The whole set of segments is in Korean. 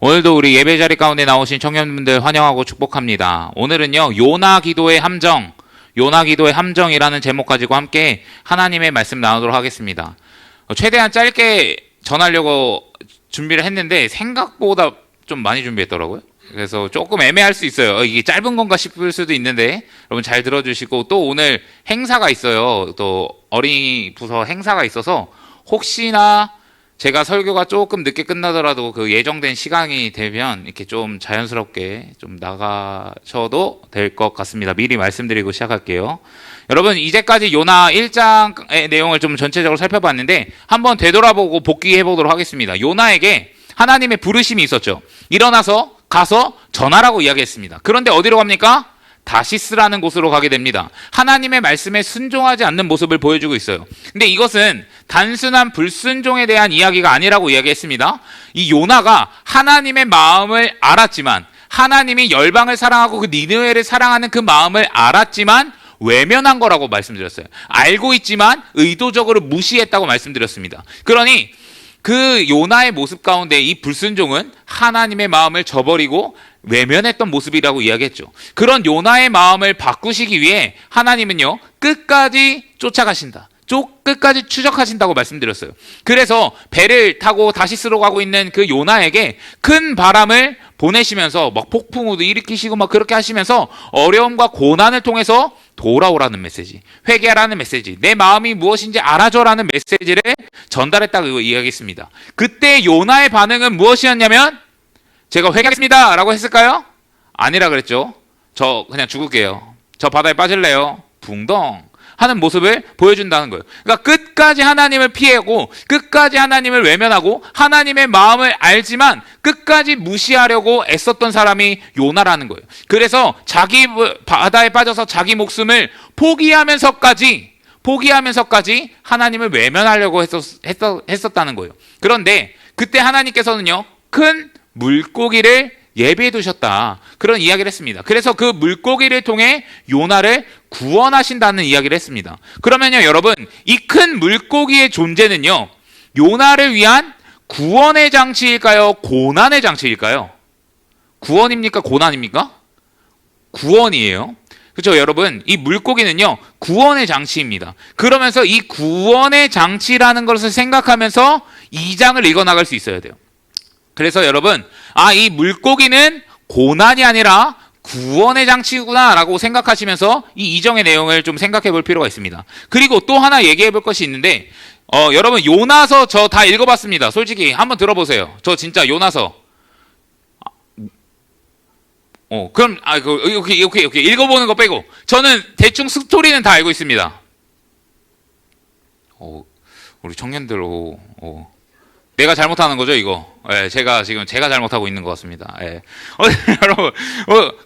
오늘도 우리 예배 자리 가운데 나오신 청년분들 환영하고 축복합니다. 오늘은요, 요나 기도의 함정이라는 제목 가지고 함께 하나님의 말씀 나누도록 하겠습니다. 최대한 짧게 전하려고 준비를 했는데 생각보다 좀 많이 준비했더라고요. 그래서 조금 애매할 수 있어요. 이게 짧은 건가 싶을 수도 있는데 여러분 잘 들어주시고, 또 오늘 행사가 있어요. 또 어린이 부서 행사가 있어서 혹시나 제가 설교가 조금 늦게 끝나더라도 그 예정된 시간이 되면 이렇게 좀 자연스럽게 좀 나가셔도 될 것 같습니다. 미리 말씀드리고 시작할게요. 여러분, 이제까지 요나 1장의 내용을 좀 전체적으로 살펴봤는데 한번 되돌아보고 복귀해 보도록 하겠습니다. 요나에게 하나님의 부르심이 있었죠. 일어나서 가서 전하라고 이야기했습니다. 그런데 어디로 갑니까? 다시스라는 곳으로 가게 됩니다. 하나님의 말씀에 순종하지 않는 모습을 보여주고 있어요. 근데 이것은 단순한 불순종에 대한 이야기가 아니라고 이야기했습니다. 이 요나가 하나님의 마음을 알았지만, 하나님이 열방을 사랑하고 그 니느웨를 사랑하는 그 마음을 알았지만 외면한 거라고 말씀드렸어요. 알고 있지만 의도적으로 무시했다고 말씀드렸습니다. 그러니 그 요나의 모습 가운데 이 불순종은 하나님의 마음을 저버리고 외면했던 모습이라고 이야기했죠. 그런 요나의 마음을 바꾸시기 위해 하나님은요, 끝까지 쫓아가신다. 끝까지 추적하신다고 말씀드렸어요. 그래서 배를 타고 다시스로 가고 있는 그 요나에게 큰 바람을 보내시면서 막 폭풍우도 일으키시고 막 그렇게 하시면서 어려움과 고난을 통해서 돌아오라는 메시지, 회개하라는 메시지, 내 마음이 무엇인지 알아줘라는 메시지를 전달했다고 이야기했습니다. 그때 요나의 반응은 무엇이었냐면, 제가 회개하겠습니다 라고 했을까요? 아니라 그랬죠. 저 그냥 죽을게요. 저 바다에 빠질래요. 붕덩 하는 모습을 보여준다는 거예요. 그러니까 끝까지 하나님을 피하고 끝까지 하나님을 외면하고 하나님의 마음을 알지만 끝까지 무시하려고 애썼던 사람이 요나라는 거예요. 그래서 자기 바다에 빠져서 자기 목숨을 포기하면서까지 하나님을 외면하려고 했었다는 거예요. 그런데 그때 하나님께서는요, 큰 물고기를 예비해 두셨다, 그런 이야기를 했습니다. 그래서 그 물고기를 통해 요나를 구원하신다는 이야기를 했습니다. 그러면요 여러분, 이 큰 물고기의 존재는요, 요나를 위한 구원의 장치일까요? 고난의 장치일까요? 구원입니까? 고난입니까? 구원이에요. 그렇죠 여러분, 이 물고기는요 구원의 장치입니다. 그러면서 이 구원의 장치라는 것을 생각하면서 2장을 읽어나갈 수 있어야 돼요. 그래서 여러분, 이 물고기는 고난이 아니라 구원의 장치구나 라고 생각하시면서 이 2장의 내용을 좀 생각해 볼 필요가 있습니다. 그리고 또 하나 얘기해 볼 것이 있는데, 여러분 요나서 저 다 읽어봤습니다. 솔직히 한번 들어보세요. 저 진짜 요나서 그럼 오케이 읽어보는 거 빼고 저는 대충 스토리는 다 알고 있습니다. 우리 청년들 내가 잘못하는 거죠, 이거. 제가 잘못하고 있는 것 같습니다. 여러분,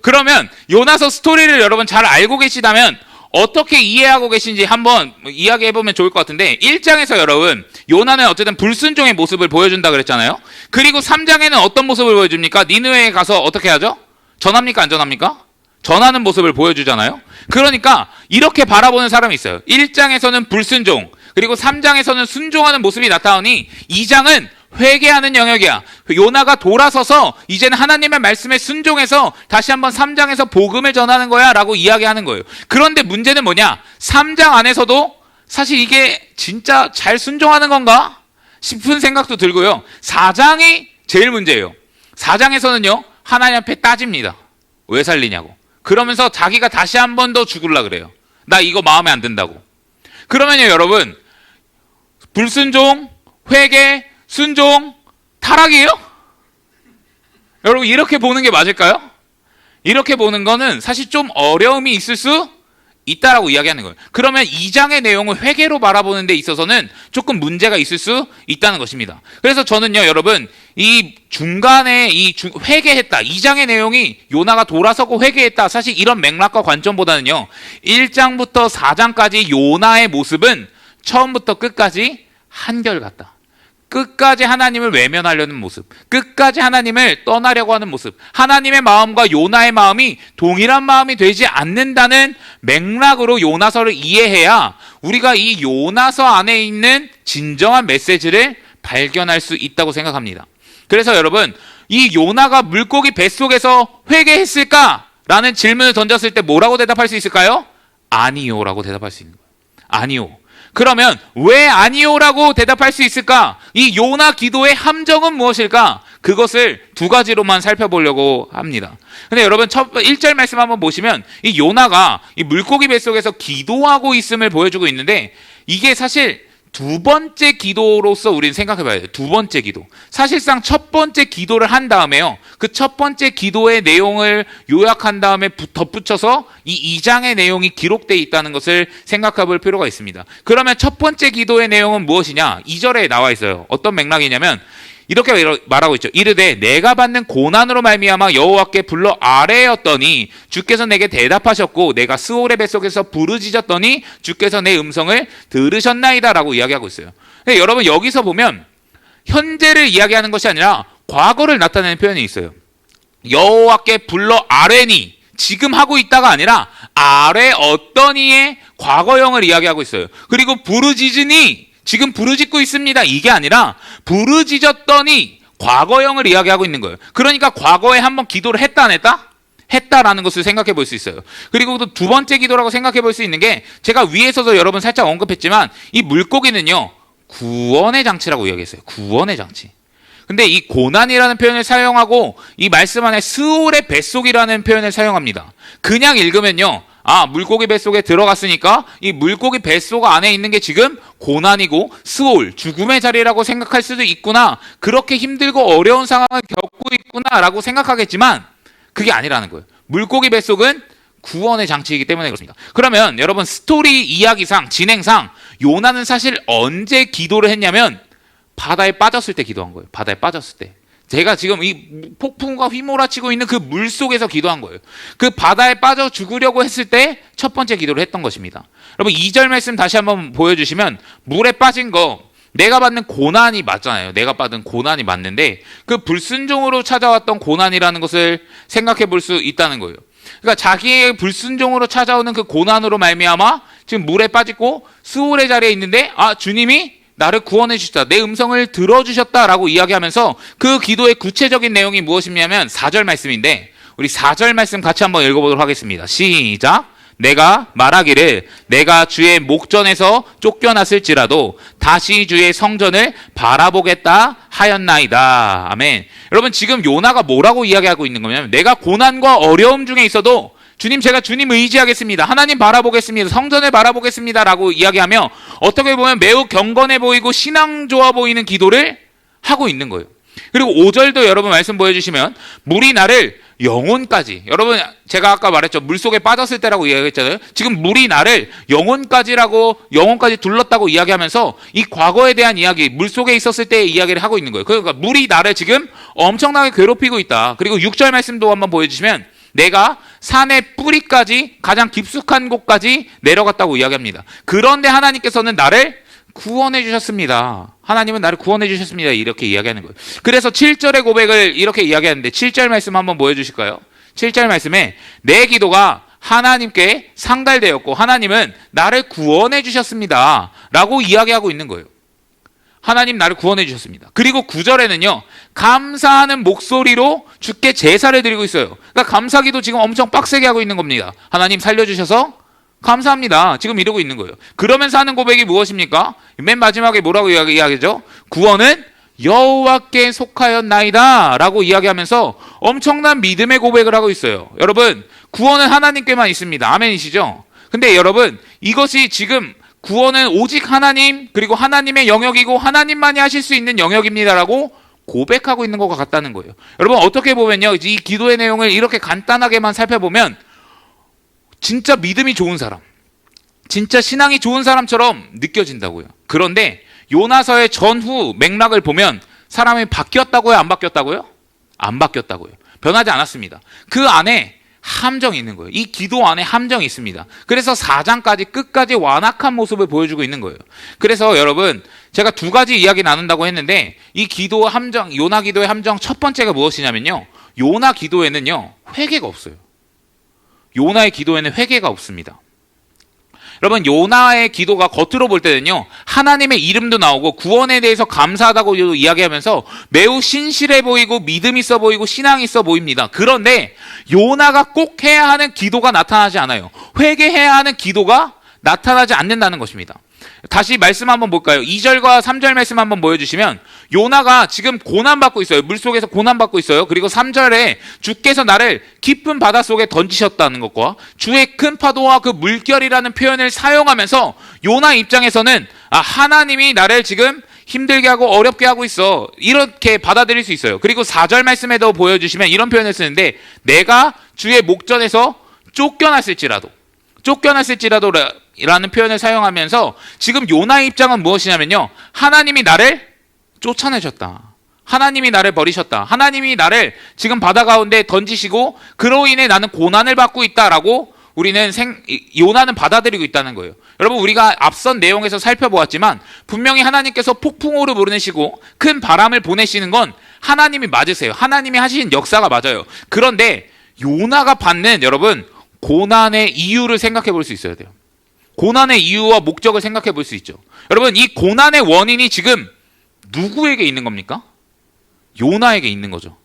그러면 요나서 스토리를 여러분 잘 알고 계시다면 어떻게 이해하고 계신지 한번 이야기해보면 좋을 것 같은데, 1장에서 여러분, 요나는 어쨌든 불순종의 모습을 보여준다 그랬잖아요. 그리고 3장에는 어떤 모습을 보여줍니까? 니느웨에 가서 어떻게 하죠? 전합니까? 안 전합니까? 전하는 모습을 보여주잖아요. 그러니까 이렇게 바라보는 사람이 있어요. 1장에서는 불순종, 그리고 3장에서는 순종하는 모습이 나타나니 2장은 회개하는 영역이야. 요나가 돌아서서 이제는 하나님의 말씀에 순종해서 다시 한번 3장에서 복음을 전하는 거야 라고 이야기하는 거예요. 그런데 문제는 뭐냐? 3장 안에서도 사실 이게 진짜 잘 순종하는 건가 싶은 생각도 들고요. 4장이 제일 문제예요. 4장에서는요 하나님 앞에 따집니다. 왜 살리냐고. 그러면서 자기가 다시 한 번 더 죽으려 그래요. 나 이거 마음에 안 든다고. 그러면요 여러분, 불순종, 회개, 순종, 타락이에요? 여러분 이렇게 보는 게 맞을까요? 이렇게 보는 거는 사실 좀 어려움이 있을 수 있다라고 이야기하는 거예요. 그러면 2장의 내용을 회개로 바라보는 데 있어서는 조금 문제가 있을 수 있다는 것입니다. 그래서 저는요 여러분, 이 중간에 회개했다, 2장의 내용이 요나가 돌아서고 회개했다, 사실 이런 맥락과 관점보다는요 1장부터 4장까지 요나의 모습은 처음부터 끝까지 한결같다. 끝까지 하나님을 외면하려는 모습, 끝까지 하나님을 떠나려고 하는 모습, 하나님의 마음과 요나의 마음이 동일한 마음이 되지 않는다는 맥락으로 요나서를 이해해야 우리가 이 요나서 안에 있는 진정한 메시지를 발견할 수 있다고 생각합니다. 그래서 여러분, 이 요나가 물고기 뱃속에서 회개했을까? 라는 질문을 던졌을 때 뭐라고 대답할 수 있을까요? 아니요 라고 대답할 수 있는 거예요. 아니요. 그러면 왜 아니요라고 대답할 수 있을까? 이 요나 기도의 함정은 무엇일까? 그것을 두 가지로만 살펴보려고 합니다. 근데 여러분 첫 1절 말씀 한번 보시면 이 요나가 이 물고기 뱃속에서 기도하고 있음을 보여주고 있는데 이게 사실 두 번째 기도로서 우리는 생각해 봐야 돼요. 두 번째 기도. 사실상 첫 번째 기도를 한 다음에요. 그 첫 번째 기도의 내용을 요약한 다음에 덧붙여서 이 2장의 내용이 기록되어 있다는 것을 생각해 볼 필요가 있습니다. 그러면 첫 번째 기도의 내용은 무엇이냐? 2절에 나와 있어요. 어떤 맥락이냐면 이렇게 말하고 있죠. 이르되 내가 받는 고난으로 말미암아 여호와께 불러 아뢰었더니 주께서 내게 대답하셨고 내가 스올의 뱃속에서 부르짖었더니 주께서 내 음성을 들으셨나이다라고 이야기하고 있어요. 근데 여러분 여기서 보면 현재를 이야기하는 것이 아니라 과거를 나타내는 표현이 있어요. 여호와께 불러 아뢰니 지금 하고 있다가 아니라 아뢰었더니의 과거형을 이야기하고 있어요. 그리고 부르짖으니 지금 부르짖고 있습니다. 이게 아니라 부르짖었더니 과거형을 이야기하고 있는 거예요. 그러니까 과거에 한번 기도를 했다 안 했다? 했다라는 것을 생각해 볼 수 있어요. 그리고 또 두 번째 기도라고 생각해 볼 수 있는 게 제가 위에서도 여러분 살짝 언급했지만 이 물고기는요 구원의 장치라고 이야기했어요. 구원의 장치. 근데 이 고난이라는 표현을 사용하고 이 말씀 안에 스올의 뱃속이라는 표현을 사용합니다. 그냥 읽으면요 물고기 뱃속에 들어갔으니까 이 물고기 뱃속 안에 있는 게 지금 고난이고 스올, 죽음의 자리라고 생각할 수도 있구나. 그렇게 힘들고 어려운 상황을 겪고 있구나라고 생각하겠지만 그게 아니라는 거예요. 물고기 뱃속은 구원의 장치이기 때문에 그렇습니다. 그러면 여러분 스토리 이야기상, 진행상 요나는 사실 언제 기도를 했냐면 바다에 빠졌을 때 기도한 거예요. 바다에 빠졌을 때. 제가 지금 이 폭풍과 휘몰아치고 있는 그 물 속에서 기도한 거예요. 그 바다에 빠져 죽으려고 했을 때 첫 번째 기도를 했던 것입니다. 여러분 2절 말씀 다시 한번 보여주시면 물에 빠진 거 내가 받는 고난이 맞잖아요. 내가 받은 고난이 맞는데 그 불순종으로 찾아왔던 고난이라는 것을 생각해 볼 수 있다는 거예요. 그러니까 자기의 불순종으로 찾아오는 그 고난으로 말미암아 지금 물에 빠지고 스올의 자리에 있는데 주님이 나를 구원해 주셨다. 내 음성을 들어주셨다라고 이야기하면서 그 기도의 구체적인 내용이 무엇이냐면 4절 말씀인데 우리 4절 말씀 같이 한번 읽어보도록 하겠습니다. 시작. 내가 말하기를 내가 주의 목전에서 쫓겨났을지라도 다시 주의 성전을 바라보겠다 하였나이다. 아멘. 여러분 지금 요나가 뭐라고 이야기하고 있는 거냐면 내가 고난과 어려움 중에 있어도 주님 제가 주님 의지하겠습니다. 하나님 바라보겠습니다. 성전을 바라보겠습니다. 라고 이야기하며 어떻게 보면 매우 경건해 보이고 신앙 좋아 보이는 기도를 하고 있는 거예요. 그리고 5절도 여러분 말씀 보여주시면 물이 나를 영혼까지 여러분 제가 아까 말했죠. 물속에 빠졌을 때라고 이야기했잖아요. 지금 물이 나를 영혼까지 둘렀다고 이야기하면서 이 과거에 대한 이야기 물속에 있었을 때의 이야기를 하고 있는 거예요. 그러니까 물이 나를 지금 엄청나게 괴롭히고 있다. 그리고 6절 말씀도 한번 보여주시면 내가 산의 뿌리까지 가장 깊숙한 곳까지 내려갔다고 이야기합니다. 그런데 하나님께서는 나를 구원해 주셨습니다. 하나님은 나를 구원해 주셨습니다. 이렇게 이야기하는 거예요. 그래서 7절의 고백을 이렇게 이야기하는데 7절 말씀 한번 보여주실까요? 7절 말씀에 내 기도가 하나님께 상달되었고 하나님은 나를 구원해 주셨습니다. 라고 이야기하고 있는 거예요. 하나님 나를 구원해 주셨습니다. 그리고 9절에는요. 감사하는 목소리로 주께 제사를 드리고 있어요. 그러니까 감사기도 지금 엄청 빡세게 하고 있는 겁니다. 하나님 살려주셔서 감사합니다. 지금 이러고 있는 거예요. 그러면서 하는 고백이 무엇입니까? 맨 마지막에 뭐라고 이야기하죠? 구원은 여호와께 속하였나이다 라고 이야기하면서 엄청난 믿음의 고백을 하고 있어요. 여러분 구원은 하나님께만 있습니다. 아멘이시죠? 근데 여러분 이것이 지금 구원은 오직 하나님 그리고 하나님의 영역이고 하나님만이 하실 수 있는 영역입니다라고 고백하고 있는 것과 같다는 거예요. 여러분 어떻게 보면요. 이 기도의 내용을 이렇게 간단하게만 살펴보면 진짜 믿음이 좋은 사람, 진짜 신앙이 좋은 사람처럼 느껴진다고요. 그런데 요나서의 전후 맥락을 보면 사람이 바뀌었다고요? 안 바뀌었다고요? 안 바뀌었다고요. 변하지 않았습니다. 그 안에 함정이 있는 거예요. 이 기도 안에 함정이 있습니다. 그래서 4장까지 끝까지 완악한 모습을 보여주고 있는 거예요. 그래서 여러분 제가 두 가지 이야기 나눈다고 했는데 이 기도 함정, 요나 기도의 함정 첫 번째가 무엇이냐면요. 요나 기도에는요. 회개가 없어요. 요나의 기도에는 회개가 없습니다. 여러분 요나의 기도가 겉으로 볼 때는요 하나님의 이름도 나오고 구원에 대해서 감사하다고 이야기하면서 매우 신실해 보이고 믿음 있어 보이고 신앙 있어 보입니다. 그런데 요나가 꼭 해야 하는 기도가 나타나지 않아요. 회개해야 하는 기도가 나타나지 않는다는 것입니다. 다시 말씀 한번 볼까요? 2절과 3절 말씀 한번 보여주시면 요나가 지금 고난받고 있어요. 물속에서 고난받고 있어요. 그리고 3절에 주께서 나를 깊은 바닷속에 던지셨다는 것과 주의 큰 파도와 그 물결이라는 표현을 사용하면서 요나 입장에서는 하나님이 나를 지금 힘들게 하고 어렵게 하고 있어, 이렇게 받아들일 수 있어요. 그리고 4절 말씀에도 보여주시면 이런 표현을 쓰는데 내가 주의 목전에서 쫓겨났을지라도 라는 표현을 사용하면서 지금 요나의 입장은 무엇이냐면요 하나님이 나를 쫓아내셨다, 하나님이 나를 버리셨다, 하나님이 나를 지금 바다 가운데 던지시고 그로 인해 나는 고난을 받고 있다라고 우리는 요나는 받아들이고 있다는 거예요. 여러분 우리가 앞선 내용에서 살펴보았지만 분명히 하나님께서 폭풍우를 보내시고 큰 바람을 보내시는 건 하나님이 맞으세요. 하나님이 하신 역사가 맞아요. 그런데 요나가 받는 여러분 고난의 이유를 생각해 볼 수 있어야 돼요. 고난의 이유와 목적을 생각해 볼 수 있죠. 여러분 이 고난의 원인이 지금 누구에게 있는 겁니까? 요나에게 있는 거죠.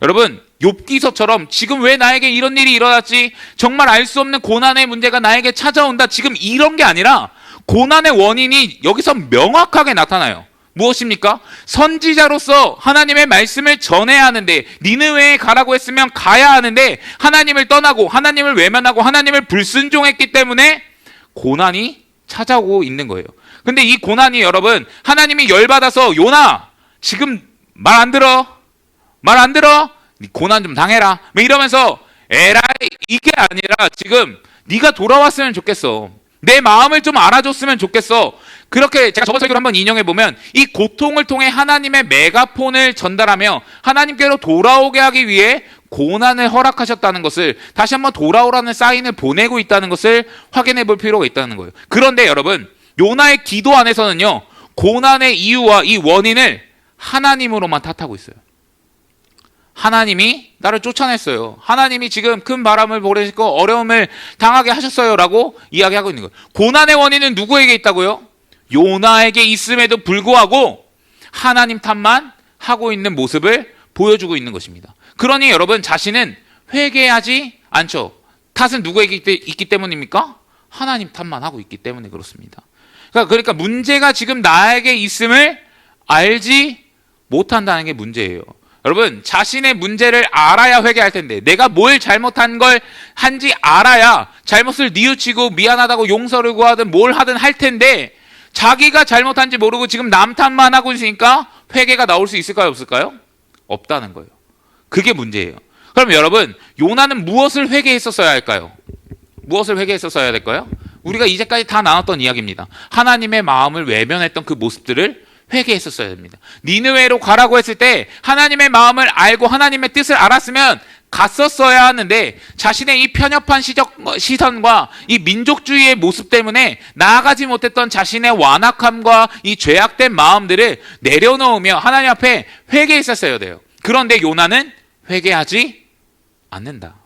여러분 욥기서처럼 지금 왜 나에게 이런 일이 일어났지, 정말 알 수 없는 고난의 문제가 나에게 찾아온다, 지금 이런 게 아니라 고난의 원인이 여기서 명확하게 나타나요. 무엇입니까? 선지자로서 하나님의 말씀을 전해야 하는데, 니느웨에 가라고 했으면 가야 하는데 하나님을 떠나고 하나님을 외면하고 하나님을 불순종했기 때문에 고난이 찾아오고 있는 거예요. 근데 이 고난이 여러분 하나님이 열받아서 요나 지금 말 안 들어? 고난 좀 당해라 이러면서 에라이 이게 아니라 지금 네가 돌아왔으면 좋겠어, 내 마음을 좀 알아줬으면 좋겠어. 그렇게 제가 저번 설교를 한번 인용해 보면 이 고통을 통해 하나님의 메가폰을 전달하며 하나님께로 돌아오게 하기 위해 고난을 허락하셨다는 것을, 다시 한번 돌아오라는 사인을 보내고 있다는 것을 확인해 볼 필요가 있다는 거예요. 그런데 여러분 요나의 기도 안에서는요 고난의 이유와 이 원인을 하나님으로만 탓하고 있어요. 하나님이 나를 쫓아냈어요, 하나님이 지금 큰 바람을 보내시고 어려움을 당하게 하셨어요 라고 이야기하고 있는 거예요. 고난의 원인은 누구에게 있다고요? 요나에게 있음에도 불구하고 하나님 탓만 하고 있는 모습을 보여주고 있는 것입니다. 그러니 여러분 자신은 회개하지 않죠. 탓은 누구에게 있기 때문입니까? 하나님 탓만 하고 있기 때문에 그렇습니다. 그러니까 문제가 지금 나에게 있음을 알지 못한다는 게 문제예요. 여러분 자신의 문제를 알아야 회개할 텐데, 내가 뭘 잘못한 걸 한지 알아야 잘못을 뉘우치고 미안하다고 용서를 구하든 뭘 하든 할 텐데, 자기가 잘못한지 모르고 지금 남 탓만 하고 있으니까 회개가 나올 수 있을까요 없을까요? 없다는 거예요. 그게 문제예요. 그럼 여러분 요나는 무엇을 회개했었어야 할까요? 무엇을 회개했었어야 될까요? 우리가 이제까지 다 나눴던 이야기입니다. 하나님의 마음을 외면했던 그 모습들을 회개했었어야 됩니다. 니느웨로 가라고 했을 때 하나님의 마음을 알고 하나님의 뜻을 알았으면 갔었어야 하는데, 자신의 이 편협한 시선과 이 민족주의의 모습 때문에 나아가지 못했던 자신의 완악함과 이 죄악된 마음들을 내려놓으며 하나님 앞에 회개했었어야 돼요. 그런데 요나는 회개하지 않는다.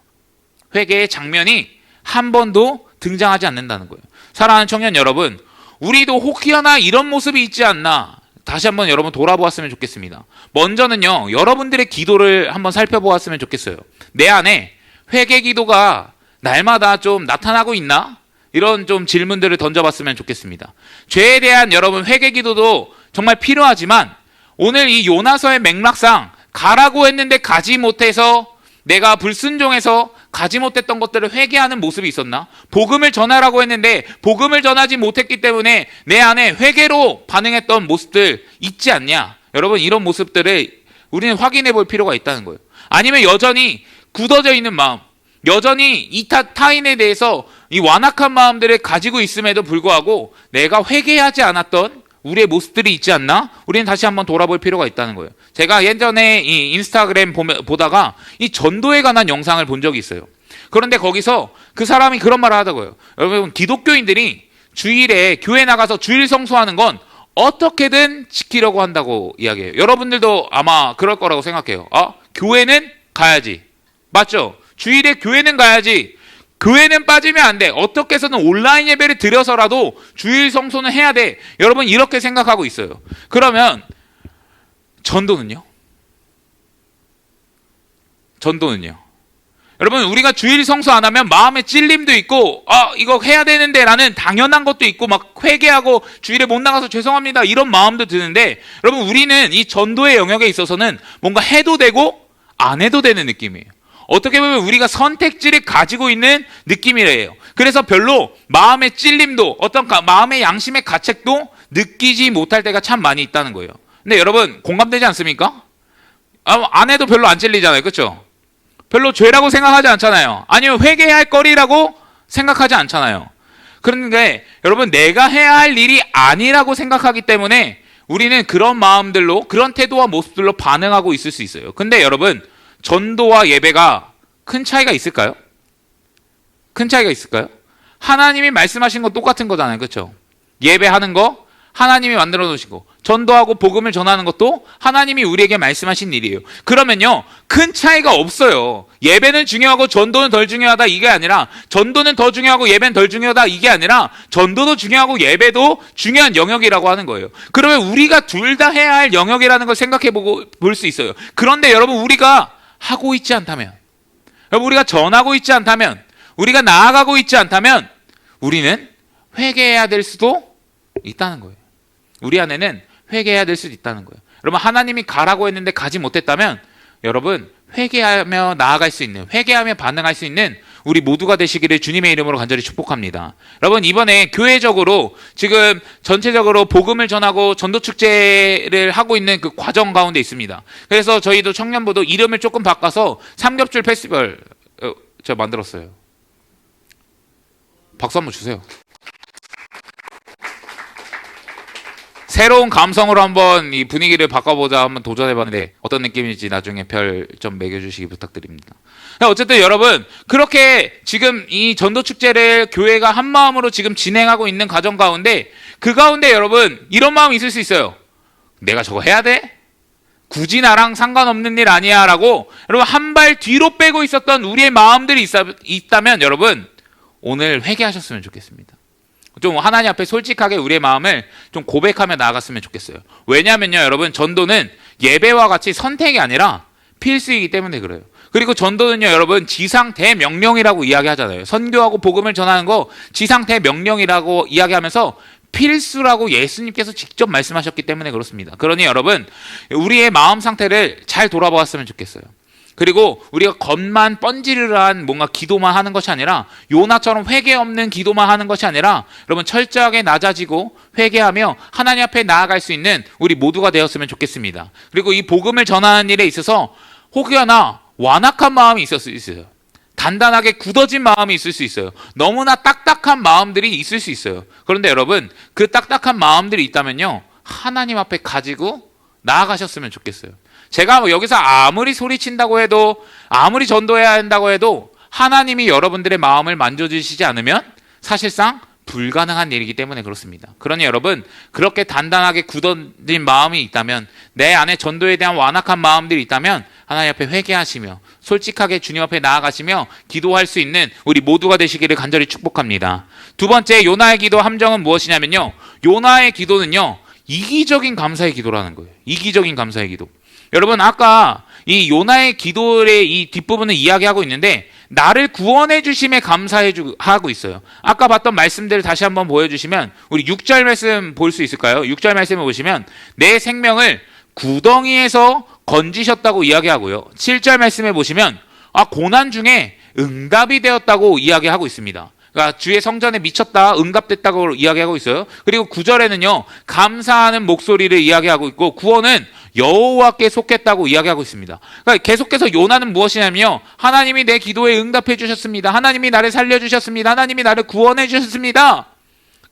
회개의 장면이 한 번도 등장하지 않는다는 거예요. 사랑하는 청년 여러분, 우리도 혹여나 이런 모습이 있지 않나 다시 한번 여러분 돌아보았으면 좋겠습니다. 먼저는요 여러분들의 기도를 한번 살펴보았으면 좋겠어요. 내 안에 회개 기도가 날마다 좀 나타나고 있나? 이런 좀 질문들을 던져봤으면 좋겠습니다. 죄에 대한 여러분 회개 기도도 정말 필요하지만 오늘 이 요나서의 맥락상 가라고 했는데 가지 못해서, 내가 불순종해서 가지 못했던 것들을 회개하는 모습이 있었나? 복음을 전하라고 했는데 복음을 전하지 못했기 때문에 내 안에 회개로 반응했던 모습들 있지 않냐? 여러분 이런 모습들을 우리는 확인해 볼 필요가 있다는 거예요. 아니면 여전히 굳어져 있는 마음, 여전히 이 타인에 대해서 이 완악한 마음들을 가지고 있음에도 불구하고 내가 회개하지 않았던 우리의 모습들이 있지 않나? 우리는 다시 한번 돌아볼 필요가 있다는 거예요. 제가 예전에 이 인스타그램 보다가 이 전도에 관한 영상을 본 적이 있어요. 그런데 거기서 그 사람이 그런 말을 하더라고요. 여러분 기독교인들이 주일에 교회 나가서 주일 성수하는 건 어떻게든 지키려고 한다고 이야기해요. 여러분들도 아마 그럴 거라고 생각해요. 교회는 가야지. 맞죠? 주일에 교회는 가야지. 교회는 빠지면 안 돼. 어떻게 해서든 온라인 예배를 드려서라도 주일 성소는 해야 돼. 여러분 이렇게 생각하고 있어요. 그러면 전도는요? 전도는요? 여러분 우리가 주일 성수 안 하면 마음에 찔림도 있고 이거 해야 되는데 라는 당연한 것도 있고 막 회개하고 주일에 못 나가서 죄송합니다 이런 마음도 드는데 여러분 우리는 이 전도의 영역에 있어서는 뭔가 해도 되고 안 해도 되는 느낌이에요. 어떻게 보면 우리가 선택지를 가지고 있는 느낌이래요. 그래서 별로 마음의 찔림도 어떤 마음의 양심의 가책도 느끼지 못할 때가 참 많이 있다는 거예요. 근데 여러분 공감되지 않습니까? 안 해도 별로 안 찔리잖아요. 그렇죠? 별로 죄라고 생각하지 않잖아요. 아니면 회개해야 할 거리라고 생각하지 않잖아요. 그런데 여러분 내가 해야 할 일이 아니라고 생각하기 때문에 우리는 그런 마음들로 그런 태도와 모습들로 반응하고 있을 수 있어요. 근데 여러분 전도와 예배가 큰 차이가 있을까요? 큰 차이가 있을까요? 하나님이 말씀하신 거 똑같은 거잖아요. 그렇죠? 예배하는 거 하나님이 만들어 놓으신 거, 전도하고 복음을 전하는 것도 하나님이 우리에게 말씀하신 일이에요. 그러면요 큰 차이가 없어요. 예배는 중요하고 전도는 덜 중요하다 이게 아니라, 전도는 더 중요하고 예배는 덜 중요하다 이게 아니라 전도도 중요하고 예배도 중요한 영역이라고 하는 거예요. 그러면 우리가 둘 다 해야 할 영역이라는 걸 생각해 볼 수 있어요. 그런데 여러분 우리가 하고 있지 않다면, 여러분 우리가 전하고 있지 않다면, 우리가 나아가고 있지 않다면 우리는 회개해야 될 수도 있다는 거예요. 우리 안에는 회개해야 될 수도 있다는 거예요. 여러분 하나님이 가라고 했는데 가지 못했다면 여러분 회개하며 나아갈 수 있는, 회개하며 반응할 수 있는 우리 모두가 되시기를 주님의 이름으로 간절히 축복합니다. 여러분 이번에 교회적으로 지금 전체적으로 복음을 전하고 전도축제를 하고 있는 그 과정 가운데 있습니다. 그래서 저희도 청년부도 이름을 조금 바꿔서 삼겹줄 페스티벌 제가 만들었어요. 박수 한번 주세요. 새로운 감성으로 한번 이 분위기를 바꿔보자 한번 도전해봤는데 어떤 느낌일지 나중에 별 좀 매겨주시기 부탁드립니다. 어쨌든 여러분 그렇게 지금 이 전도축제를 교회가 한 마음으로 지금 진행하고 있는 과정 가운데, 그 가운데 여러분 이런 마음이 있을 수 있어요. 내가 저거 해야 돼? 굳이 나랑 상관없는 일 아니야 라고 여러분 한 발 뒤로 빼고 있었던 우리의 마음들이 있다면 여러분 오늘 회개하셨으면 좋겠습니다. 좀 하나님 앞에 솔직하게 우리의 마음을 좀 고백하며 나아갔으면 좋겠어요. 왜냐하면요 여러분 전도는 예배와 같이 선택이 아니라 필수이기 때문에 그래요. 그리고 전도는요 여러분 지상 대명령이라고 이야기하잖아요. 선교하고 복음을 전하는 거 지상 대명령이라고 이야기하면서 필수라고 예수님께서 직접 말씀하셨기 때문에 그렇습니다. 그러니 여러분 우리의 마음 상태를 잘 돌아보았으면 좋겠어요. 그리고 우리가 겉만 번지르르한 뭔가 기도만 하는 것이 아니라, 요나처럼 회개 없는 기도만 하는 것이 아니라 여러분 철저하게 낮아지고 회개하며 하나님 앞에 나아갈 수 있는 우리 모두가 되었으면 좋겠습니다. 그리고 이 복음을 전하는 일에 있어서 혹여나 완악한 마음이 있을 수 있어요. 단단하게 굳어진 마음이 있을 수 있어요. 너무나 딱딱한 마음들이 있을 수 있어요. 그런데 여러분 그 딱딱한 마음들이 있다면요 하나님 앞에 가지고 나아가셨으면 좋겠어요. 제가 여기서 아무리 소리친다고 해도, 아무리 전도해야 한다고 해도 하나님이 여러분들의 마음을 만져주시지 않으면 사실상 불가능한 일이기 때문에 그렇습니다. 그러니 여러분 그렇게 단단하게 굳어진 마음이 있다면, 내 안에 전도에 대한 완악한 마음들이 있다면 하나님 앞에 회개하시며 솔직하게 주님 앞에 나아가시며 기도할 수 있는 우리 모두가 되시기를 간절히 축복합니다. 두 번째 요나의 기도 함정은 무엇이냐면요, 요나의 기도는요 이기적인 감사의 기도라는 거예요. 이기적인 감사의 기도. 여러분 아까 이 요나의 기도의 이 뒷부분을 이야기하고 있는데 나를 구원해 주심에 감사하고 있어요. 아까 봤던 말씀들을 다시 한번 보여주시면 우리 6절 말씀 볼 수 있을까요? 6절 말씀을 보시면 내 생명을 구덩이에서 건지셨다고 이야기하고요. 7절 말씀에 보시면 고난 중에 응답이 되었다고 이야기하고 있습니다. 그러니까 주의 성전에 미쳤다, 응답됐다고 이야기하고 있어요. 그리고 9절에는요 감사하는 목소리를 이야기하고 있고, 구원은 여호와께 속했다고 이야기하고 있습니다. 그러니까 계속해서 요나는 무엇이냐면요, 하나님이 내 기도에 응답해 주셨습니다. 하나님이 나를 살려주셨습니다. 하나님이 나를 구원해 주셨습니다.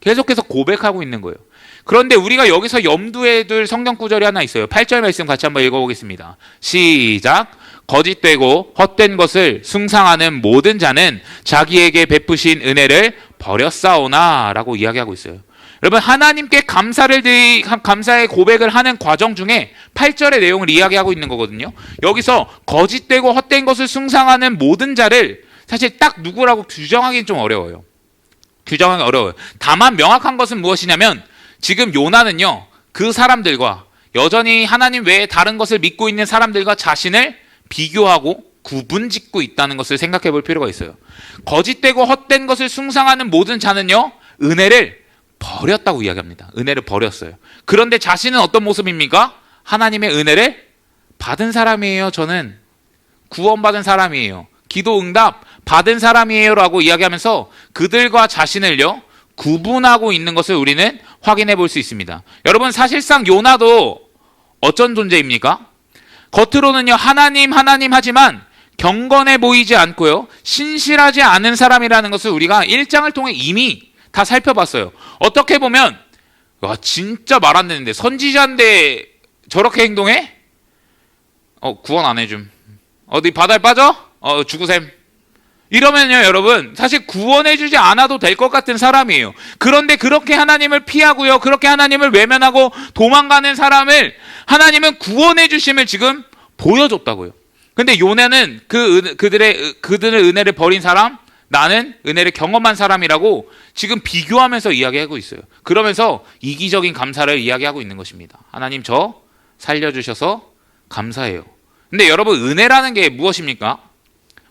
계속해서 고백하고 있는 거예요. 그런데 우리가 여기서 염두에 둘 성경 구절이 하나 있어요. 8절 말씀 같이 한번 읽어보겠습니다. 시작. 거짓되고 헛된 것을 숭상하는 모든 자는 자기에게 베푸신 은혜를 버렸사오나 라고 이야기하고 있어요. 여러분 하나님께 감사의 고백을 하는 과정 중에 8절의 내용을 이야기하고 있는 거거든요. 여기서 거짓되고 헛된 것을 숭상하는 모든 자를 사실 딱 누구라고 규정하기는 좀 어려워요. 규정하기 어려워요. 다만 명확한 것은 무엇이냐면 지금 요나는요, 그 사람들과 여전히 하나님 외에 다른 것을 믿고 있는 사람들과 자신을 비교하고 구분짓고 있다는 것을 생각해 볼 필요가 있어요. 거짓되고 헛된 것을 숭상하는 모든 자는요, 은혜를 버렸다고 이야기합니다. 은혜를 버렸어요. 그런데 자신은 어떤 모습입니까? 하나님의 은혜를 받은 사람이에요. 저는 구원받은 사람이에요. 기도 응답 받은 사람이에요 라고 이야기하면서 그들과 자신을요, 구분하고 있는 것을 우리는 확인해 볼 수 있습니다. 여러분, 사실상 요나도 어떤 존재입니까? 겉으로는요, 하나님 하지만 경건해 보이지 않고요, 신실하지 않은 사람이라는 것을 우리가 1장을 통해 이미 다 살펴봤어요. 어떻게 보면 와, 진짜 말 안 되는데 선지자인데 저렇게 행동해? 구원 안 해줌. 어디 바다에 빠져? 죽으셈. 이러면요, 여러분, 사실 구원해주지 않아도 될 것 같은 사람이에요. 그런데 그렇게 하나님을 피하고요, 그렇게 하나님을 외면하고 도망가는 사람을 하나님은 구원해주심을 지금 보여줬다고요. 근데 요나는 그들의 은혜를 버린 사람, 나는 은혜를 경험한 사람이라고 지금 비교하면서 이야기하고 있어요. 그러면서 이기적인 감사를 이야기하고 있는 것입니다. 하나님, 저 살려주셔서 감사해요. 근데 여러분, 은혜라는 게 무엇입니까?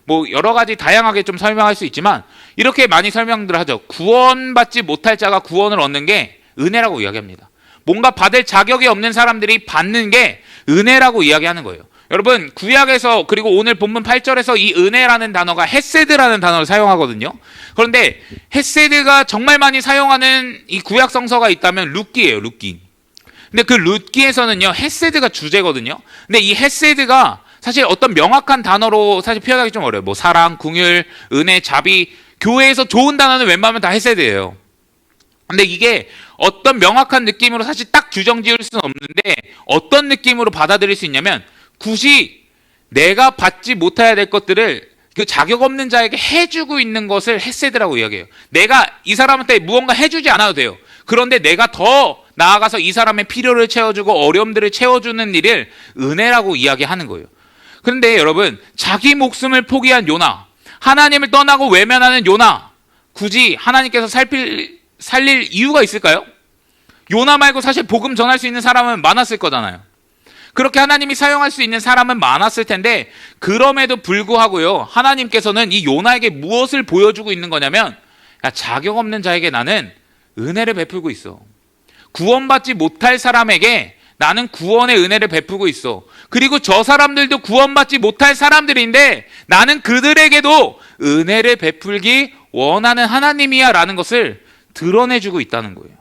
뭐 여러 가지 다양하게 좀 설명할 수 있지만 이렇게 많이 설명들 하죠. 구원받지 못할 자가 구원을 얻는 게 은혜라고 이야기합니다. 뭔가 받을 자격이 없는 사람들이 받는 게 은혜라고 이야기하는 거예요. 여러분, 구약에서, 그리고 오늘 본문 8절에서 이 은혜라는 단어가 헤세드라는 단어를 사용하거든요. 그런데 헤세드가 정말 많이 사용하는 이 구약 성서가 있다면 룻기예요. 룻기. 근데 그 룻기에서는요, 헤세드가 주제거든요. 근데 이 헤세드가 사실 어떤 명확한 단어로 사실 표현하기 좀 어려워요. 뭐 사랑, 긍휼, 은혜, 자비. 교회에서 좋은 단어는 웬만하면 다 헤세드예요. 근데 이게 어떤 명확한 느낌으로 사실 딱 규정 지을 수는 없는데 어떤 느낌으로 받아들일 수 있냐면, 굳이 내가 받지 못해야 될 것들을 그 자격 없는 자에게 해주고 있는 것을 헤세드라고 이야기해요. 내가 이 사람한테 무언가 해주지 않아도 돼요. 그런데 내가 더 나아가서 이 사람의 필요를 채워주고 어려움들을 채워주는 일을 은혜라고 이야기하는 거예요. 그런데 여러분, 자기 목숨을 포기한 요나, 하나님을 떠나고 외면하는 요나, 굳이 하나님께서 살릴 이유가 있을까요? 요나 말고 사실 복음 전할 수 있는 사람은 많았을 거잖아요. 그렇게 하나님이 사용할 수 있는 사람은 많았을 텐데, 그럼에도 불구하고요, 하나님께서는 이 요나에게 무엇을 보여주고 있는 거냐면, 야, 자격 없는 자에게 나는 은혜를 베풀고 있어. 구원받지 못할 사람에게 나는 구원의 은혜를 베풀고 있어. 그리고 저 사람들도 구원받지 못할 사람들인데 나는 그들에게도 은혜를 베풀기 원하는 하나님이야 라는 것을 드러내주고 있다는 거예요.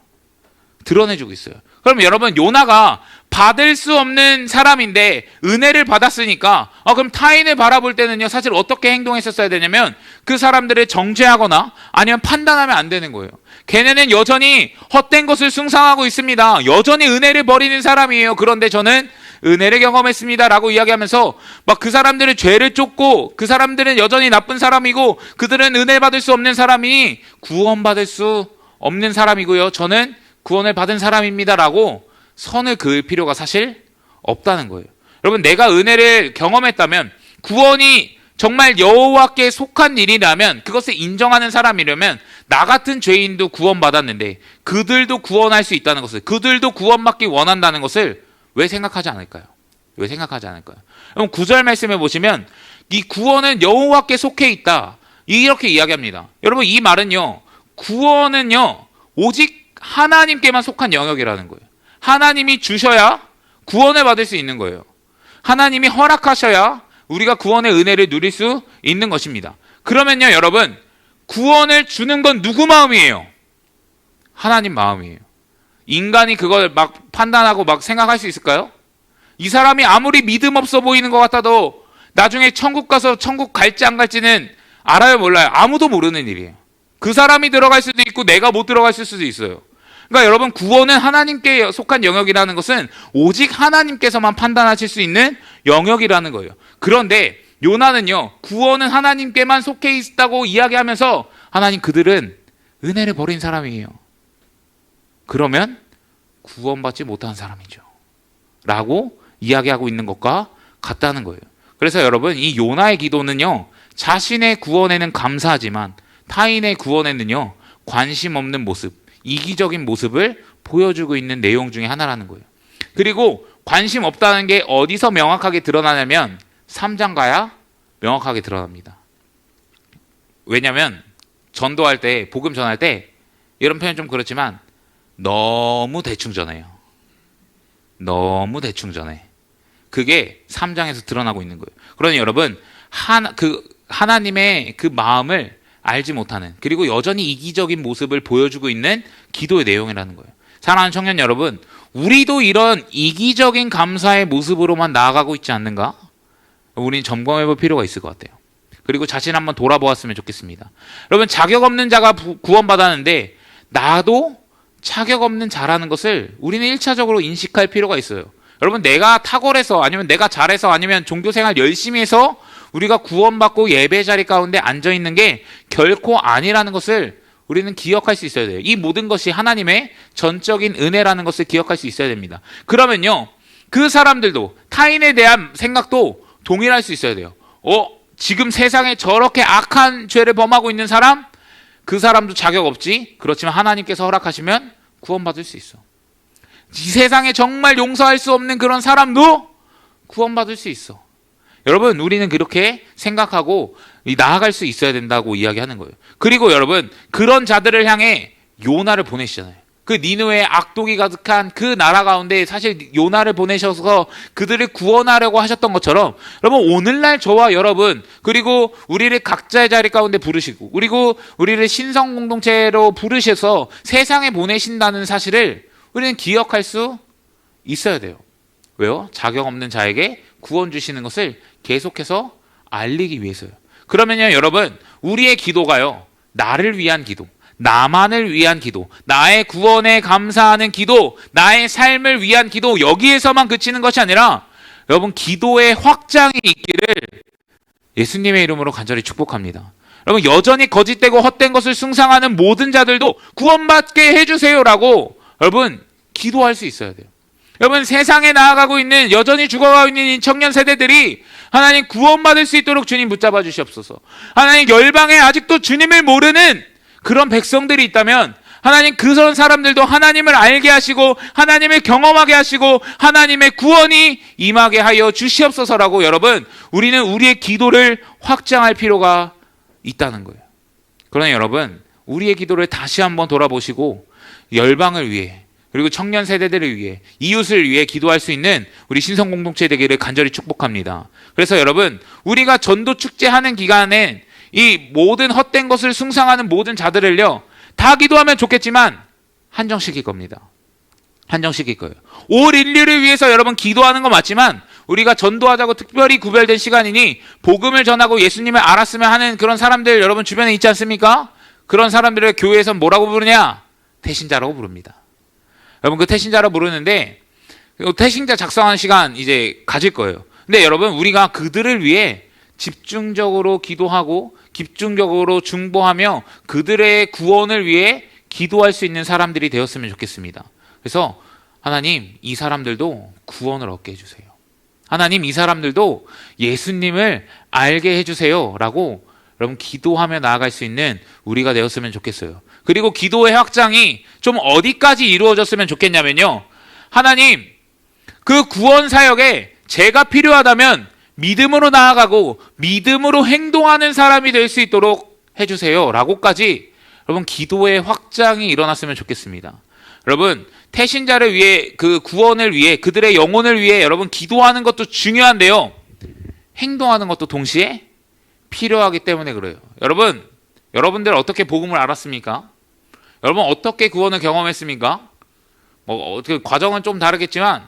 드러내주고 있어요. 그럼 여러분, 요나가 받을 수 없는 사람인데 은혜를 받았으니까 그럼 타인을 바라볼 때는요, 사실 어떻게 행동했었어야 되냐면 그 사람들을 정죄하거나 아니면 판단하면 안 되는 거예요. 걔네는 여전히 헛된 것을 숭상하고 있습니다. 여전히 은혜를 버리는 사람이에요. 그런데 저는 은혜를 경험했습니다 라고 이야기하면서 막 그 사람들의 죄를 쫓고, 그 사람들은 여전히 나쁜 사람이고 그들은 은혜 받을 수 없는 사람이니 구원받을 수 없는 사람이고요, 저는 구원을 받은 사람입니다 라고 선을 그을 필요가 사실 없다는 거예요. 여러분, 내가 은혜를 경험했다면, 구원이 정말 여호와께 속한 일이라면, 그것을 인정하는 사람이라면 나 같은 죄인도 구원받았는데 그들도 구원할 수 있다는 것을, 그들도 구원받기 원한다는 것을 왜 생각하지 않을까요? 왜 생각하지 않을까요? 여러분, 9절 말씀에 보시면 이 구원은 여호와께 속해 있다 이렇게 이야기합니다. 여러분, 이 말은요, 구원은요 오직 하나님께만 속한 영역이라는 거예요. 하나님이 주셔야 구원을 받을 수 있는 거예요. 하나님이 허락하셔야 우리가 구원의 은혜를 누릴 수 있는 것입니다. 그러면요, 여러분, 구원을 주는 건 누구 마음이에요? 하나님 마음이에요. 인간이 그걸 막 판단하고 막 생각할 수 있을까요? 이 사람이 아무리 믿음 없어 보이는 것 같아도 나중에 천국 가서 천국 갈지 안 갈지는 알아요, 몰라요? 아무도 모르는 일이에요. 그 사람이 들어갈 수도 있고 내가 못 들어갈 수도 있어요. 그러니까 여러분, 구원은 하나님께 속한 영역이라는 것은 오직 하나님께서만 판단하실 수 있는 영역이라는 거예요. 그런데 요나는요, 구원은 하나님께만 속해 있다고 이야기하면서 하나님, 그들은 은혜를 버린 사람이에요. 그러면 구원받지 못한 사람이죠 라고 이야기하고 있는 것과 같다는 거예요. 그래서 여러분, 이 요나의 기도는요, 자신의 구원에는 감사하지만 타인의 구원에는요, 관심 없는 모습, 이기적인 모습을 보여주고 있는 내용 중에 하나라는 거예요. 그리고 관심 없다는 게 어디서 명확하게 드러나냐면 3장 가야 명확하게 드러납니다. 왜냐면 전도할 때, 복음 전할 때 이런 표현 좀 그렇지만 너무 대충 전해요. 너무 대충 전해. 그게 3장에서 드러나고 있는 거예요. 그러니 여러분, 하나님의 그 마음을 알지 못하는, 그리고 여전히 이기적인 모습을 보여주고 있는 기도의 내용이라는 거예요. 사랑하는 청년 여러분, 우리도 이런 이기적인 감사의 모습으로만 나아가고 있지 않는가? 우리는 점검해 볼 필요가 있을 것 같아요. 그리고 자신 한번 돌아보았으면 좋겠습니다. 여러분, 자격 없는 자가 구원받았는데 나도 자격 없는 자라는 것을 우리는 1차적으로 인식할 필요가 있어요. 여러분, 내가 탁월해서, 아니면 내가 잘해서, 아니면 종교생활 열심히 해서 우리가 구원받고 예배 자리 가운데 앉아있는 게 결코 아니라는 것을 우리는 기억할 수 있어야 돼요. 이 모든 것이 하나님의 전적인 은혜라는 것을 기억할 수 있어야 됩니다. 그러면요, 그 사람들도, 타인에 대한 생각도 동일할 수 있어야 돼요. 지금 세상에 저렇게 악한 죄를 범하고 있는 사람, 그 사람도 자격 없지? 그렇지만 하나님께서 허락하시면 구원받을 수 있어. 이 세상에 정말 용서할 수 없는 그런 사람도 구원받을 수 있어. 여러분, 우리는 그렇게 생각하고 나아갈 수 있어야 된다고 이야기하는 거예요. 그리고 여러분, 그런 자들을 향해 요나를 보내시잖아요. 그 니느웨의 악독이 가득한 그 나라 가운데 사실 요나를 보내셔서 그들을 구원하려고 하셨던 것처럼, 여러분, 오늘날 저와 여러분, 그리고 우리를 각자의 자리 가운데 부르시고, 그리고 우리를 신성 공동체로 부르셔서 세상에 보내신다는 사실을 우리는 기억할 수 있어야 돼요. 왜요? 자격 없는 자에게 구원 주시는 것을 계속해서 알리기 위해서요. 그러면요, 여러분, 우리의 기도가요, 나를 위한 기도, 나만을 위한 기도, 나의 구원에 감사하는 기도, 나의 삶을 위한 기도, 여기에서만 그치는 것이 아니라 여러분, 기도의 확장이 있기를 예수님의 이름으로 간절히 축복합니다. 여러분, 여전히 거짓되고 헛된 것을 숭상하는 모든 자들도 구원받게 해주세요라고 여러분, 기도할 수 있어야 돼요. 여러분, 세상에 나아가고 있는, 여전히 죽어가고 있는 이 청년 세대들이 하나님 구원받을 수 있도록 주님 붙잡아 주시옵소서. 하나님, 열방에 아직도 주님을 모르는 그런 백성들이 있다면 하나님, 그런 사람들도 하나님을 알게 하시고 하나님을 경험하게 하시고 하나님의 구원이 임하게 하여 주시옵소서라고 여러분, 우리는 우리의 기도를 확장할 필요가 있다는 거예요. 그러나 여러분, 우리의 기도를 다시 한번 돌아보시고 열방을 위해, 그리고 청년 세대들을 위해, 이웃을 위해 기도할 수 있는 우리 신성 공동체 되기를 간절히 축복합니다. 그래서 여러분, 우리가 전도 축제하는 기간에 이 모든 헛된 것을 숭상하는 모든 자들을요, 다 기도하면 좋겠지만 한정시킬 겁니다. 한정시킬 거예요. 올 인류를 위해서 여러분 기도하는 건 맞지만, 우리가 전도하자고 특별히 구별된 시간이니 복음을 전하고 예수님을 알았으면 하는 그런 사람들 여러분 주변에 있지 않습니까? 그런 사람들을 교회에서 뭐라고 부르냐? 태신자라고 부릅니다. 여러분, 그 태신자라고 부르는데, 태신자 작성하는 시간 이제 가질 거예요. 근데 여러분, 우리가 그들을 위해 집중적으로 기도하고 집중적으로 중보하며 그들의 구원을 위해 기도할 수 있는 사람들이 되었으면 좋겠습니다. 그래서 하나님, 이 사람들도 구원을 얻게 해주세요. 하나님, 이 사람들도 예수님을 알게 해주세요 라고 여러분 기도하며 나아갈 수 있는 우리가 되었으면 좋겠어요. 그리고 기도의 확장이 좀 어디까지 이루어졌으면 좋겠냐면요, 하나님, 그 구원 사역에 제가 필요하다면 믿음으로 나아가고 믿음으로 행동하는 사람이 될 수 있도록 해주세요 라고까지 여러분 기도의 확장이 일어났으면 좋겠습니다. 여러분, 태신자를 위해, 그 구원을 위해, 그들의 영혼을 위해 여러분 기도하는 것도 중요한데요, 행동하는 것도 동시에 필요하기 때문에 그래요. 여러분, 여러분들 어떻게 복음을 알았습니까? 여러분 어떻게 구원을 경험했습니까? 뭐 어떻게 과정은 좀 다르겠지만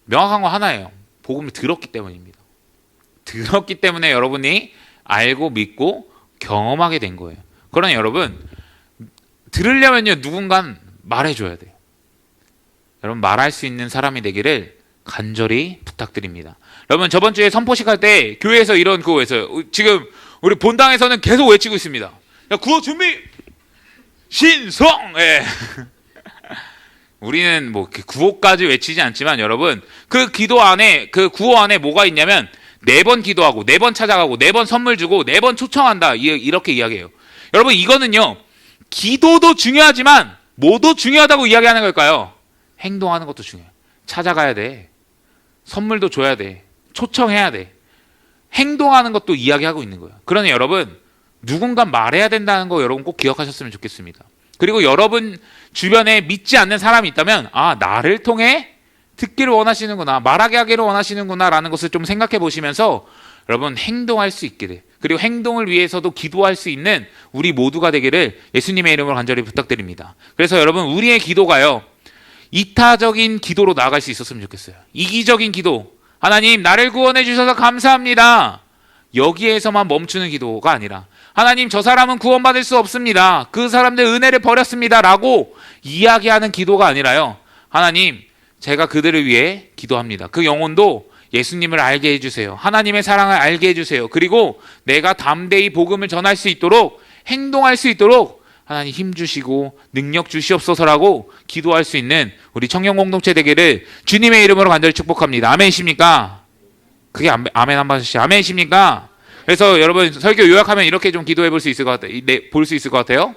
명확한 거 하나예요. 복음을 들었기 때문입니다. 들었기 때문에 여러분이 알고 믿고 경험하게 된 거예요. 그러나 여러분, 들으려면요, 누군가 말해줘야 돼요. 여러분, 말할 수 있는 사람이 되기를 간절히 부탁드립니다. 여러분, 저번 주에 선포식 할 때 교회에서 이런 그거 했어요. 지금 우리 본당에서는 계속 외치고 있습니다. 야, 구호 준비! 신성! 예. 우리는 뭐 구호까지 외치지 않지만 여러분, 그 기도 안에, 그 구호 안에 뭐가 있냐면 4번 기도하고 4번 찾아가고 4번 선물 주고 4번 초청한다. 이렇게 이야기해요. 여러분 이거는요. 기도도 중요하지만 뭐도 중요하다고 이야기하는 걸까요? 행동하는 것도 중요해요. 찾아가야 돼. 선물도 줘야 돼. 초청해야 돼. 행동하는 것도 이야기하고 있는 거예요. 그러니 여러분 누군가 말해야 된다는 거 여러분 꼭 기억하셨으면 좋겠습니다. 그리고 여러분 주변에 믿지 않는 사람이 있다면 나를 통해 듣기를 원하시는구나, 말하게 하기를 원하시는구나 라는 것을 좀 생각해 보시면서 여러분 행동할 수 있기를, 그리고 행동을 위해서도 기도할 수 있는 우리 모두가 되기를 예수님의 이름으로 간절히 부탁드립니다. 그래서 여러분 우리의 기도가요 이타적인 기도로 나아갈 수 있었으면 좋겠어요. 이기적인 기도, 하나님 나를 구원해 주셔서 감사합니다, 여기에서만 멈추는 기도가 아니라 하나님 저 사람은 구원받을 수 없습니다, 그 사람들 은혜를 버렸습니다 라고 이야기하는 기도가 아니라요, 하나님 제가 그들을 위해 기도합니다. 그 영혼도 예수님을 알게 해주세요. 하나님의 사랑을 알게 해주세요. 그리고 내가 담대히 복음을 전할 수 있도록, 행동할 수 있도록 하나님 힘 주시고 능력 주시옵소서라고 기도할 수 있는 우리 청년 공동체 되기를 주님의 이름으로 간절히 축복합니다. 아멘이십니까? 그게 아멘 한번 하시죠. 아멘이십니까? 그래서 여러분 설교 요약하면 이렇게 좀 기도해 볼 수 있을 것 같아요. 볼 수 있을 것 같아요.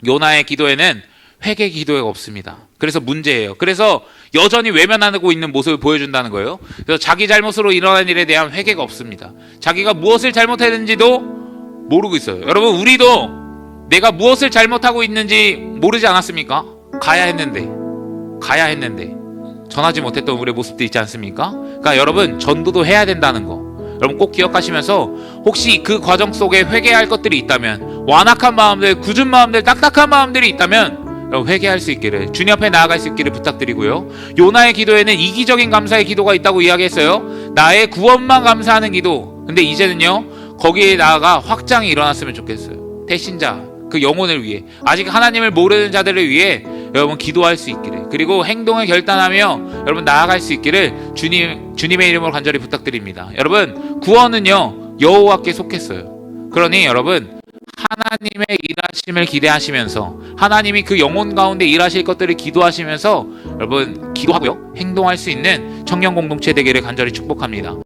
요나의 기도에는 회개 기도가 없습니다. 그래서 문제예요. 그래서 여전히 외면하고 있는 모습을 보여준다는 거예요. 그래서 자기 잘못으로 일어난 일에 대한 회개가 없습니다. 자기가 무엇을 잘못했는지도 모르고 있어요. 여러분 우리도 내가 무엇을 잘못하고 있는지 모르지 않았습니까? 가야 했는데 전하지 못했던 우리의 모습도 있지 않습니까? 그러니까 여러분 전도도 해야 된다는 거 여러분 꼭 기억하시면서, 혹시 그 과정 속에 회개할 것들이 있다면, 완악한 마음들, 굳은 마음들, 딱딱한 마음들이 있다면 여러분 회개할 수 있기를, 주님 앞에 나아갈 수 있기를 부탁드리고요. 요나의 기도에는 이기적인 감사의 기도가 있다고 이야기했어요. 나의 구원만 감사하는 기도. 근데 이제는요 거기에 나아가 확장이 일어났으면 좋겠어요. 배신자, 그 영혼을 위해, 아직 하나님을 모르는 자들을 위해 여러분 기도할 수 있기를, 그리고 행동을 결단하며 여러분 나아갈 수 있기를 주님의 이름으로 간절히 부탁드립니다. 여러분 구원은요 여호와께 속했어요. 그러니 여러분 하나님의 일하심을 기대하시면서, 하나님이 그 영혼 가운데 일하실 것들을 기도하시면서 여러분 기도하고요 행동할 수 있는 청년 공동체 되기를 간절히 축복합니다.